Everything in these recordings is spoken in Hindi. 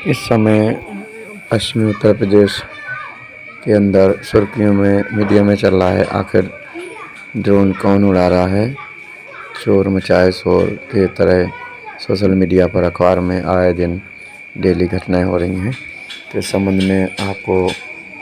इस समय पश्चिमी उत्तर प्रदेश के अंदर सुर्खियों में मीडिया में चल रहा है, आखिर ड्रोन कौन उड़ा रहा है। शोर मचाए शोर के तरह सोशल मीडिया पर, अखबार में आए दिन डेली घटनाएं हो रही हैं। तो इस संबंध में आपको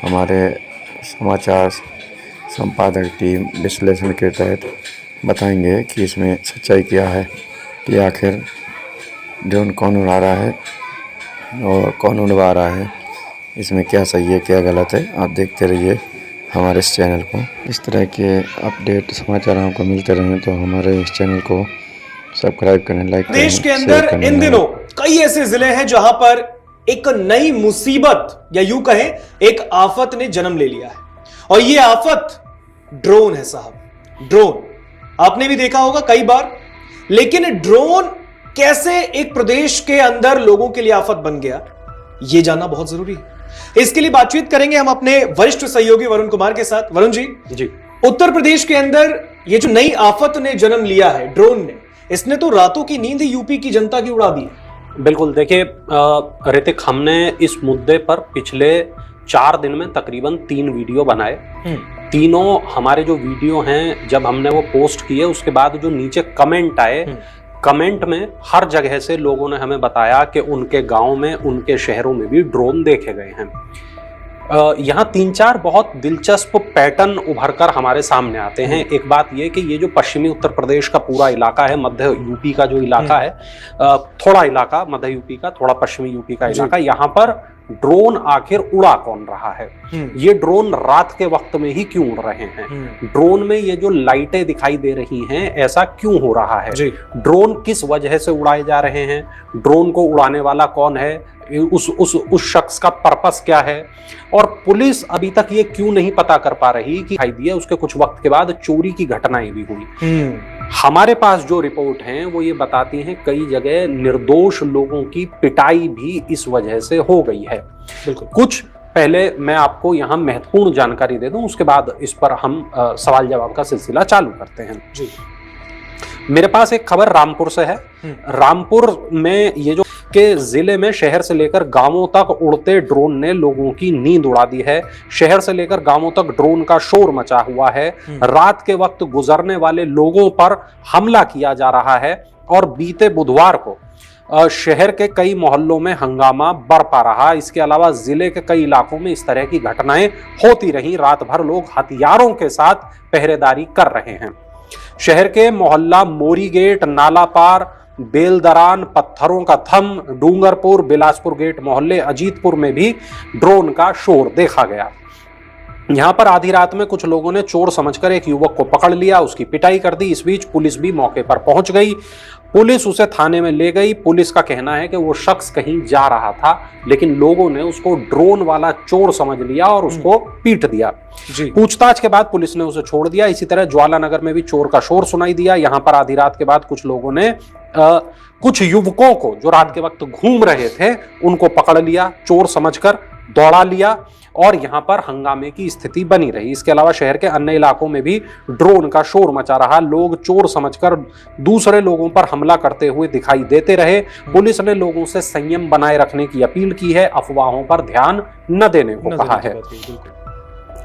हमारे समाचार संपादक टीम विश्लेषण के तहत बताएंगे कि इसमें सच्चाई क्या है, कि आखिर ड्रोन कौन उड़ा रहा है और कौन उड़वा रहा है, इसमें क्या सही है क्या गलत है। आप देखते रहिए हमारे इस चैनल को। इस तरह के अपडेट समाचार आपको मिलते रहें तो हमारे इस चैनल को सब्सक्राइब करें, लाइक करें। देश के अंदर इन दिनों कई ऐसे जिले हैं जहां पर एक नई मुसीबत या यूं कहें एक आफत ने जन्म ले लिया है, और ये आफत ड्रोन है साहब। ड्रोन आपने भी देखा होगा कई बार, लेकिन ड्रोन कैसे एक प्रदेश के अंदर लोगों के लिए आफत बन गया, यह जानना बहुत जरूरी है। इसके लिए बातचीत करेंगे हम अपने वरिष्ठ सहयोगी वरुण कुमार के साथ। वरुण जी, उत्तर प्रदेश के अंदर ये जो नई आफत ने जन्म लिया है ड्रोन ने, इसने तो रातों की नींद यूपी की जनता की उड़ा दी है। बिल्कुल, देखिए ऋतिक, हमने इस मुद्दे पर पिछले 4 दिन में तकरीबन 3 वीडियो बनाए। तीनों हमारे जो वीडियो हैं, जब हमने वो पोस्ट किए उसके बाद जो नीचे कमेंट आए, कमेंट में हर जगह से लोगों ने हमें बताया कि उनके गांव में, उनके शहरों में भी ड्रोन देखे गए हैं। यहाँ 3-4 बहुत दिलचस्प पैटर्न उभर कर हमारे सामने आते हैं। एक बात यह कि ये जो पश्चिमी उत्तर प्रदेश का पूरा इलाका है, मध्य यूपी का जो इलाका है, थोड़ा इलाका मध्य यूपी का, थोड़ा पश्चिमी यूपी का इलाका, यहाँ पर ड्रोन आखिर उड़ा कौन रहा है? ये ड्रोन रात के वक्त में ही क्यों उड़ रहे हैं? ड्रोन में ये जो लाइटें दिखाई दे रही हैं, ऐसा क्यों हो रहा है? ड्रोन किस वजह से उड़ाए जा रहे हैं? ड्रोन को उड़ाने वाला कौन है? उस शख्स का पर्पस क्या है? और पुलिस अभी तक ये क्यों नहीं पता कर पा रही कि दिखाई दिया उसके कुछ वक्त के बाद चोरी की घटनाएं भी हुई। हमारे पास जो रिपोर्ट हैं वो ये बताती हैं कई जगह निर्दोष लोगों की पिटाई भी इस वजह से हो गई है। कुछ पहले मैं आपको यहाँ महत्वपूर्ण जानकारी दे दूं, उसके बाद इस पर हम सवाल जवाब का सिलसिला चालू करते हैं। मेरे पास एक खबर रामपुर से है। रामपुर में ये जो के जिले में शहर से लेकर गांवों तक उड़ते ड्रोन ने लोगों की नींद उड़ा दी है। शहर से लेकर गांवों तक ड्रोन का शोर मचा हुआ है। रात के वक्त गुजरने वाले लोगों पर हमला किया जा रहा है, और बीते बुधवार को शहर के कई मोहल्लों में हंगामा बरपा रहा। इसके अलावा जिले के कई इलाकों में इस तरह की घटनाएं होती रही। रात भर लोग हथियारों के साथ पहरेदारी कर रहे हैं। शहर के मोहल्ला मोरी गेट, नाला पार, बेलदरान, पत्थरों का थम, डूंगरपुर, बिलासपुर गेट मोहल्ले, अजीतपुर में भी ड्रोन का शोर देखा गया। यहां पर आधी रात में कुछ लोगों ने चोर समझकर एक युवक को पकड़ लिया, उसकी पिटाई कर दी। इस बीच पुलिस भी मौके पर पहुंच गई। पुलिस उसे थाने में ले गई। पुलिस का कहना है कि वो शख्स कहीं जा रहा था, लेकिन लोगों ने उसको ड्रोन वाला चोर समझ लिया और उसको पीट दिया। पूछताछ के बाद पुलिस ने उसे छोड़ दिया। इसी तरह ज्वाला नगर में भी चोर का शोर सुनाई दिया। यहां पर आधी रात के बाद कुछ लोगों ने कुछ युवकों को जो रात के वक्त घूम रहे थे उनको पकड़ लिया, चोर समझकर दौड़ा लिया, और यहां पर हंगामे की स्थिति बनी रही। इसके अलावा शहर के अन्य इलाकों में भी ड्रोन का शोर मचा रहा। लोग चोर समझकर दूसरे लोगों पर हमला करते हुए दिखाई देते रहे। पुलिस ने लोगों से संयम बनाए रखने की अपील की है, अफवाहों पर ध्यान न देने को कहा है।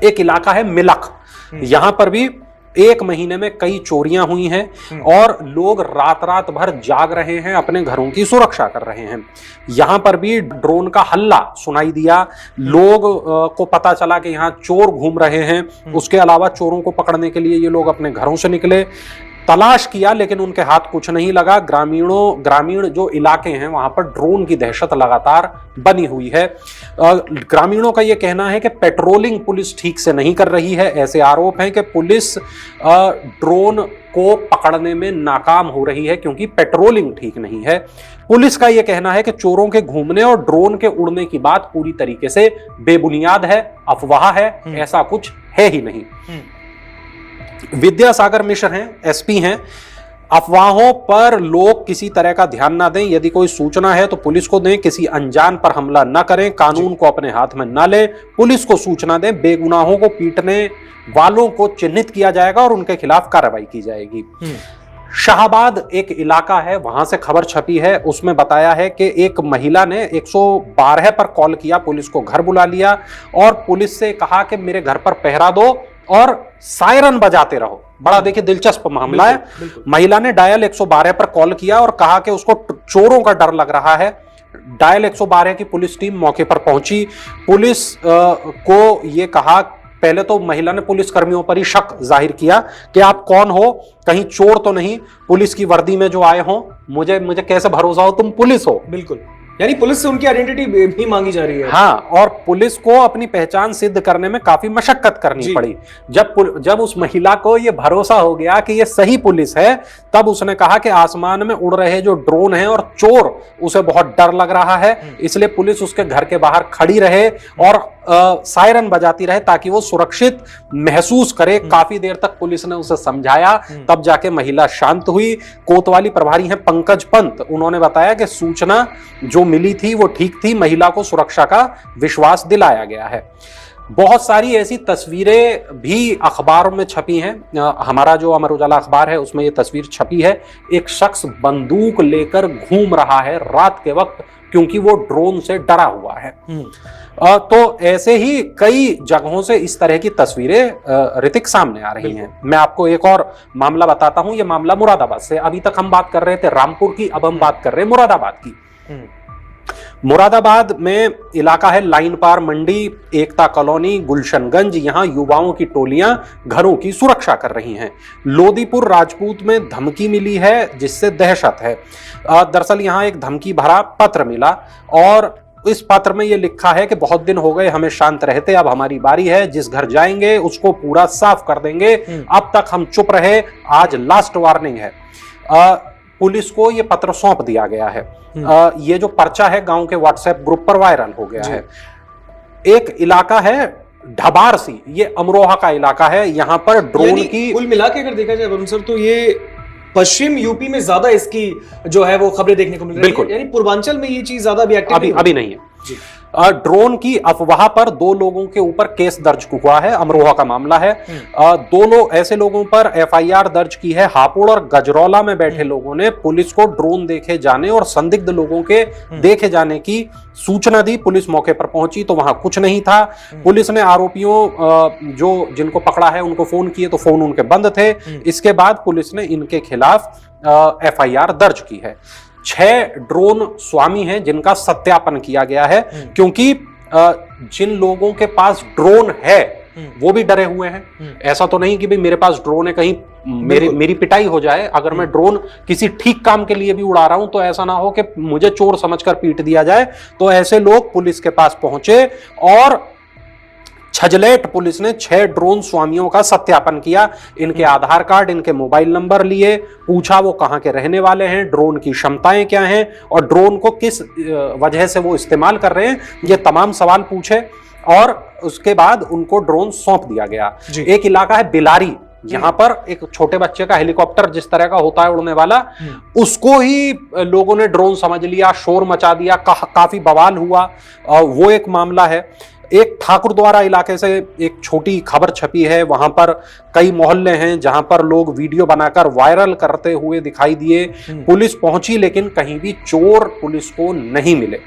एक इलाका है मिलक, यहां पर भी 1 महीने में कई चोरियां हुई हैं, और लोग रात रात भर जाग रहे हैं, अपने घरों की सुरक्षा कर रहे हैं। यहां पर भी ड्रोन का हल्ला सुनाई दिया। लोग को पता चला कि यहां चोर घूम रहे हैं। उसके अलावा चोरों को पकड़ने के लिए ये लोग अपने घरों से निकले, तलाश किया, लेकिन उनके हाथ कुछ नहीं लगा। ग्रामीण जो इलाके हैं वहां पर ड्रोन की दहशत लगातार बनी हुई है। ग्रामीणों का यह कहना है कि पेट्रोलिंग पुलिस ठीक से नहीं कर रही है। ऐसे आरोप हैं कि पुलिस ड्रोन को पकड़ने में नाकाम हो रही है क्योंकि पेट्रोलिंग ठीक नहीं है। पुलिस का यह कहना है कि चोरों के घूमने और ड्रोन के उड़ने की बात पूरी तरीके से बेबुनियाद है, अफवाह है, ऐसा कुछ है ही नहीं। विद्यासागर मिश्र हैं, एसपी हैं। अफवाहों पर लोग किसी तरह का ध्यान ना दें। यदि कोई सूचना है तो पुलिस को दें। किसी अनजान पर हमला न करें। कानून को अपने हाथ में न लें। पुलिस को सूचना दें। बेगुनाहों को पीटने वालों को चिन्हित किया जाएगा और उनके खिलाफ कार्रवाई की जाएगी। शाहबाद एक इलाका है, वहां से खबर छपी है। उसमें बताया है कि एक महिला ने 112 पर कॉल किया, पुलिस को घर बुला लिया और पुलिस से कहा कि मेरे घर पर पहरा दो और सायरन बजाते रहो। बड़ा देखिए दिलचस्प मामला है। महिला ने डायल 112 पर कॉल किया और कहा कि उसको चोरों का डर लग रहा है। डायल 112 की पुलिस टीम मौके पर पहुंची। पुलिस को यह कहा, पहले तो महिला ने पुलिस कर्मियों पर ही शक जाहिर किया कि आप कौन हो, कहीं चोर तो नहीं, पुलिस की वर्दी में जो आए हो, मुझे कैसे भरोसा हो तुम पुलिस हो। बिल्कुल, यानी पुलिस से उनकी आइडेंटिटी भी मांगी जा रही है। हाँ, और पुलिस को अपनी पहचान सिद्ध करने में काफी मशक्कत करनी पड़ी। जब उस महिला को यह भरोसा हो गया कि यह सही पुलिस है, तब उसने कहा कि आसमान में उड़ रहे जो ड्रोन हैं और चोर, उसे बहुत डर लग रहा है, इसलिए पुलिस उसके घर के बाहर खड़ी रहे और सायरन बजाती रहे ताकि वो सुरक्षित महसूस करे। काफी देर तक पुलिस ने उसे समझाया, तब जाके महिला शांत हुई। कोतवाली प्रभारी हैं पंकज पंत, उन्होंने बताया कि सूचना जो मिली थी वो ठीक थी, महिला को सुरक्षा का विश्वास दिलाया गया है। बहुत सारी ऐसी तस्वीरें भी अखबारों में छपी हैं। हमारा जो अमर उजाला अखबार है उसमें ये तस्वीर छपी है। एक शख्स बंदूक लेकर घूम रहा है रात के वक्त, क्योंकि वो ड्रोन से डरा हुआ है। तो ऐसे ही कई जगहों से इस तरह की तस्वीरें ऋतिक सामने आ रही हैं। मैं आपको एक और मामला बताता हूं। ये मामला मुरादाबाद से। अभी तक हम बात कर रहे थे रामपुर की, अब हम बात कर रहे हैं मुरादाबाद की। मुरादाबाद में इलाका है लाइन पार मंडी, एकता कॉलोनी, गुलशनगंज। यहां युवाओं की टोलियां घरों की सुरक्षा कर रही हैं। लोदीपुर राजपूत में धमकी मिली है जिससे दहशत है। दरअसल यहां एक धमकी भरा पत्र मिला और इस पत्र में यह लिखा है कि बहुत दिन हो गए हमें शांत रहते, अब हमारी बारी है, जिस घर जाएंगे उसको पूरा साफ कर देंगे, अब तक हम चुप रहे, आज लास्ट वार्निंग है। पुलिस को यह पत्र सौंप दिया गया है। ये जो पर्चा है गांव के व्हाट्सएप ग्रुप पर वायरल हो गया है। एक इलाका है ढबारसी, ये अमरोहा का इलाका है। यहां पर ड्रोन की कुल मिला के अगर देखा जाए वरुण सर, तो ये पश्चिम यूपी में ज्यादा इसकी जो है वो खबरें देखने को मिल रही है। यानी पूर्वांचल में ये चीज ज्यादा अभी एक्टिव अभी नहीं है। ड्रोन की अफवाह पर 2 लोगों के ऊपर केस दर्ज हुआ है। अमरोहा का मामला है। 2 लोग ऐसे लोगों पर एफआईआर दर्ज की है। हापुड़ और गजरौला में बैठे लोगों ने पुलिस को ड्रोन देखे जाने और संदिग्ध लोगों के देखे जाने की सूचना दी। पुलिस मौके पर पहुंची तो वहां कुछ नहीं था। पुलिस ने आरोपियों जिनको पकड़ा है उनको फोन किए तो फोन उनके बंद थे। इसके बाद पुलिस ने इनके खिलाफ एफआईआर दर्ज की है। 6 ड्रोन स्वामी हैं जिनका सत्यापन किया गया है, क्योंकि जिन लोगों के पास ड्रोन है वो भी डरे हुए हैं। ऐसा तो नहीं कि भाई मेरे पास ड्रोन है कहीं मेरी पिटाई हो जाए। अगर मैं ड्रोन किसी ठीक काम के लिए भी उड़ा रहा हूं तो ऐसा ना हो कि मुझे चोर समझकर पीट दिया जाए। तो ऐसे लोग पुलिस के पास पहुंचे और छजलेट पुलिस ने 6 ड्रोन स्वामियों का सत्यापन किया। इनके आधार कार्ड, इनके मोबाइल नंबर लिए, पूछा वो कहां के रहने वाले हैं, ड्रोन की क्षमताएं क्या हैं और ड्रोन को किस वजह से वो इस्तेमाल कर रहे हैं, ये तमाम सवाल पूछे और उसके बाद उनको ड्रोन सौंप दिया गया। एक इलाका है बिलारी, यहां पर एक छोटे बच्चे का हेलीकॉप्टर जिस तरह का होता है उड़ने वाला, उसको ही लोगों ने ड्रोन समझ लिया, शोर मचा दिया, काफी बवाल हुआ। वो एक मामला है। एक ठाकुरद्वारा इलाके से एक छोटी खबर छपी है। वहां पर कई मोहल्ले हैं जहां पर लोग वीडियो बनाकर वायरल करते हुए दिखाई दिए। पुलिस पहुंची लेकिन कहीं भी चोर पुलिस को नहीं मिले।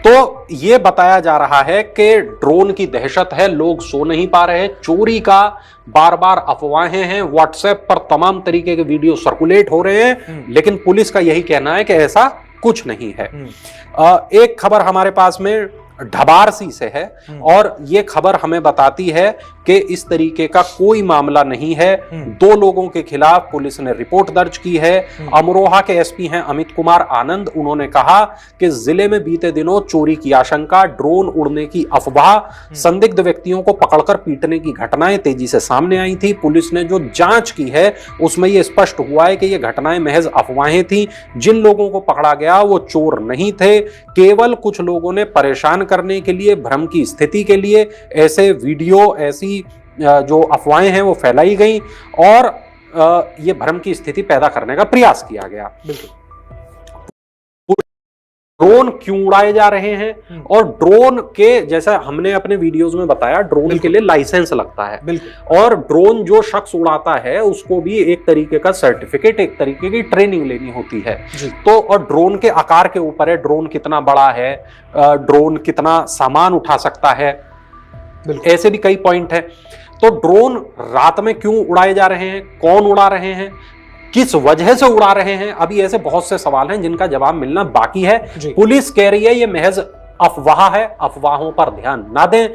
तो यह बताया जा रहा है कि ड्रोन की दहशत है, लोग सो नहीं पा रहे, चोरी का बार बार अफवाहें हैं, व्हाट्सएप पर तमाम तरीके के वीडियो सर्कुलेट हो रहे हैं, लेकिन पुलिस का यही कहना है कि ऐसा कुछ नहीं है। एक खबर हमारे पास में ढबारसी से है और ये खबर हमें बताती है कि इस तरीके का कोई मामला नहीं है। 2 लोगों के खिलाफ पुलिस ने रिपोर्ट दर्ज की है। अमरोहा के एसपी हैं अमित कुमार आनंद, उन्होंने कहा कि जिले में बीते दिनों चोरी की आशंका, ड्रोन उड़ने की अफवाह, संदिग्ध व्यक्तियों को पकड़कर पीटने की घटनाएं तेजी से सामने आई थी। पुलिस ने जो जांच की है उसमें यह स्पष्ट हुआ है कि ये घटनाएं महज अफवाहें थी। जिन लोगों को पकड़ा गया वो चोर नहीं थे, केवल कुछ लोगों ने परेशान करने के लिए, भ्रम की स्थिति के लिए ऐसे वीडियो, ऐसी जो अफवाहें हैं वो फैलाई गई और ये भ्रम की स्थिति पैदा करने का प्रयास किया गया। बिल्कुल। ड्रोन क्यों उड़ाए जा रहे हैं, और ड्रोन के जैसा हमने अपने वीडियोस में बताया, ड्रोन के लिए लाइसेंस लगता है, बिल्कुल। और ड्रोन जो शख्स उड़ाता है उसको भी एक तरीके का सर्टिफिकेट, एक तरीके की ट्रेनिंग लेनी होती है। तो और ड्रोन के आकार के ऊपर है, ड्रोन कितना बड़ा है, ड्रोन कितना सामान उठा सकता है, ऐसे भी कई पॉइंट है। तो ड्रोन रात में क्यों उड़ाए जा रहे हैं, कौन उड़ा रहे हैं, किस वजह से उड़ा रहे हैं, अभी ऐसे बहुत से सवाल हैं जिनका जवाब मिलना बाकी है। पुलिस कह रही है ये महज अफवाह है, अफवाहों पर ध्यान ना दें।